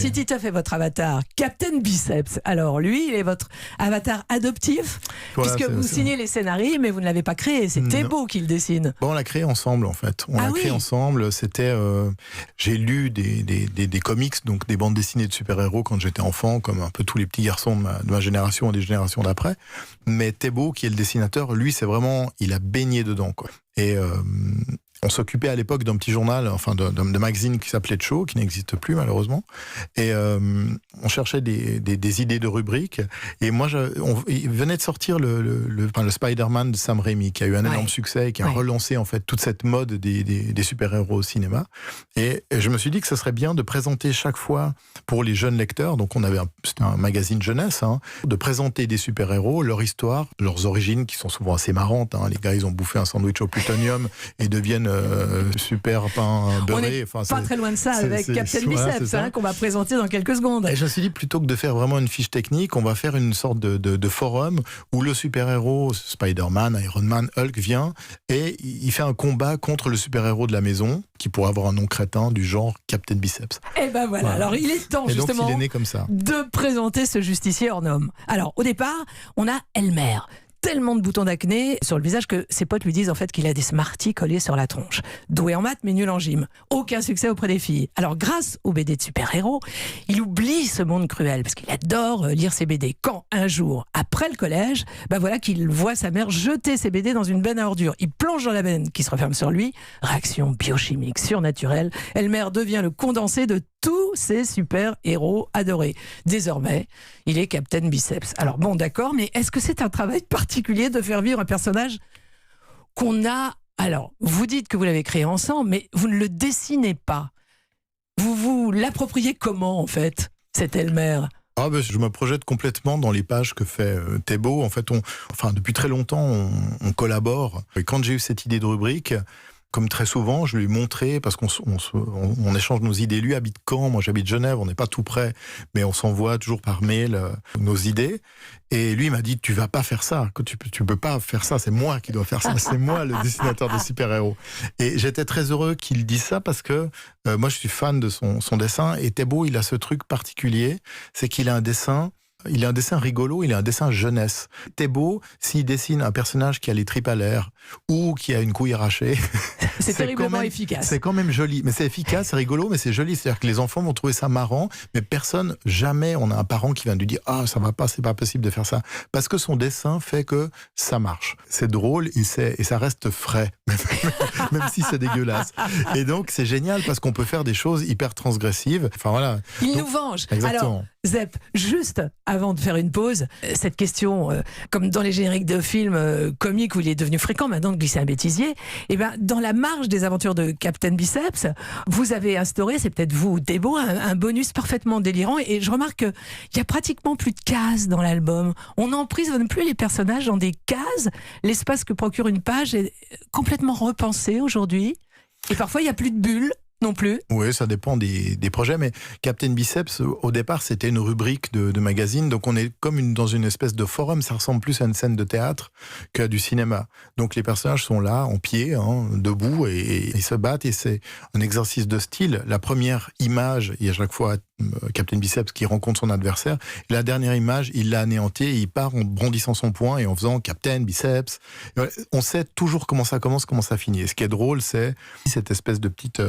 Si Titeuf est votre avatar, Captain Biceps, alors lui, il est votre avatar adoptif, Voilà, puisque vous signez les scénarios, mais vous ne l'avez pas créé, c'est Thébault qui le dessine. Bon, on l'a créé ensemble en fait. On l'a créé ensemble. C'était, j'ai lu des comics, donc des bandes dessinées de super-héros quand j'étais enfant, comme un peu tous les petits garçons de ma génération et des générations d'après. Mais Thébault, qui est le dessinateur, lui, c'est vraiment, il a baigné dedans, quoi. Et on s'occupait à l'époque d'un petit journal, enfin de magazine qui s'appelait Cho, qui n'existe plus malheureusement. Et on cherchait des idées de rubriques. Et moi, il venait de sortir le Spider-Man de Sam Raimi, qui a eu un énorme succès et qui a relancé en fait toute cette mode des super-héros au cinéma. Et je me suis dit que ce serait bien de présenter chaque fois pour les jeunes lecteurs, donc c'était un magazine jeunesse, de présenter des super-héros, leur histoire, leurs origines qui sont souvent assez marrantes. Les gars, ils ont bouffé un sandwich au plutonium et deviennent super pain beurré. On n'est pas très loin de ça avec Captain Biceps, qu'on va présenter dans quelques secondes. Et je me suis dit, plutôt que de faire vraiment une fiche technique, on va faire une sorte de forum où le super-héros, Spider-Man, Iron Man, Hulk vient et il fait un combat contre le super-héros de la maison qui pourrait avoir un nom crétin du genre Captain Biceps. Et ben voilà, alors il est temps justement il est né comme ça. De présenter ce justicier hors norme. Alors au départ, on a Elmer. Tellement de boutons d'acné sur le visage que ses potes lui disent en fait qu'il a des Smarties collés sur la tronche. Doué en maths mais nul en gym. Aucun succès auprès des filles. Alors grâce aux BD de super-héros, il oublie ce monde cruel parce qu'il adore lire ses BD. Quand un jour, après le collège, voilà qu'il voit sa mère jeter ses BD dans une benne à ordures. Il plonge dans la benne qui se referme sur lui. Réaction biochimique surnaturelle. Elmer devient le condensé de tous ces super-héros adorés. Désormais, il est Captain Biceps. Alors bon, d'accord, mais est-ce que c'est un travail particulier de faire vivre un personnage qu'on a... Alors, vous dites que vous l'avez créé ensemble, mais vous ne le dessinez pas. Vous l'appropriez comment, en fait, cet Elmer ? Je me projette complètement dans les pages que fait Thébault. En fait, depuis très longtemps, on collabore. Et quand j'ai eu cette idée de rubrique... Comme très souvent, je lui ai montré, parce qu'on échange nos idées. Lui habite Caen, moi j'habite Genève, on n'est pas tout près, mais on s'envoie toujours par mail nos idées. Et lui m'a dit, tu vas pas faire ça, que tu peux pas faire ça, c'est moi qui dois faire ça, c'est moi le dessinateur de super-héros. Et j'étais très heureux qu'il dise ça parce que moi je suis fan de son dessin. Et Thébault, il a ce truc particulier, c'est qu'il a un dessin... Il a un dessin rigolo, il a un dessin jeunesse. Thébault, s'il dessine un personnage qui a les tripes à l'air ou qui a une couille arrachée, c'est terriblement efficace. C'est quand même joli, mais c'est efficace, c'est rigolo, mais c'est joli. C'est-à-dire que les enfants vont trouver ça marrant, mais jamais on a un parent qui vient lui dire « Ah, ça va pas, c'est pas possible de faire ça ». Parce que son dessin fait que ça marche. C'est drôle et ça reste frais, même si c'est dégueulasse. Et donc, c'est génial parce qu'on peut faire des choses hyper transgressives. Enfin, voilà. Il nous venge. Exactement. Alors, Zep, juste avant de faire une pause, cette question, comme dans les génériques de films comiques où il est devenu fréquent maintenant de glisser un bêtisier, dans la marge des aventures de Captain Biceps, vous avez instauré, c'est peut-être vous, Thébault, un bonus parfaitement délirant. Et je remarque qu'il y a pratiquement plus de cases dans l'album. On n'emprisonne plus les personnages dans des cases. L'espace que procure une page est complètement repensé aujourd'hui. Et parfois, il n'y a plus de bulles. Non plus. Oui, ça dépend des projets, mais Captain Biceps, au départ, c'était une rubrique de magazine, donc on est comme dans une espèce de forum, ça ressemble plus à une scène de théâtre qu'à du cinéma. Donc les personnages sont là, en pied, debout, et ils se battent, et c'est un exercice de style. La première image, il y a chaque fois Captain Biceps qui rencontre son adversaire, et la dernière image, il l'a anéanti, et il part en brandissant son poing et en faisant Captain Biceps. On sait toujours comment ça commence, comment ça finit. Et ce qui est drôle, c'est cette espèce de petite...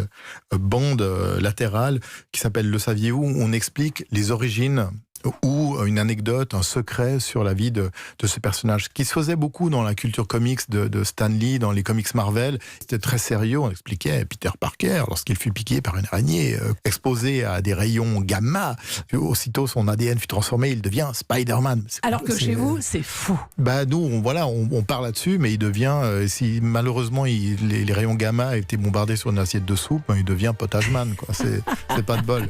bande latérale qui s'appelle Le saviez-vous, où on explique les origines ou une anecdote, un secret sur la vie de ce personnage. Ce qui se faisait beaucoup dans la culture comics de Stan Lee, dans les comics Marvel, c'était très sérieux. On expliquait Peter Parker, lorsqu'il fut piqué par une araignée, exposé à des rayons gamma, aussitôt son ADN fut transformé, il devient Spider-Man. Alors que chez vous, c'est fou. Nous, on part là-dessus, mais il devient, si malheureusement les rayons gamma étaient bombardés sur une assiette de soupe, il devient potageman, quoi. C'est pas de bol.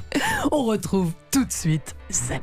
On retrouve tout de suite Zep.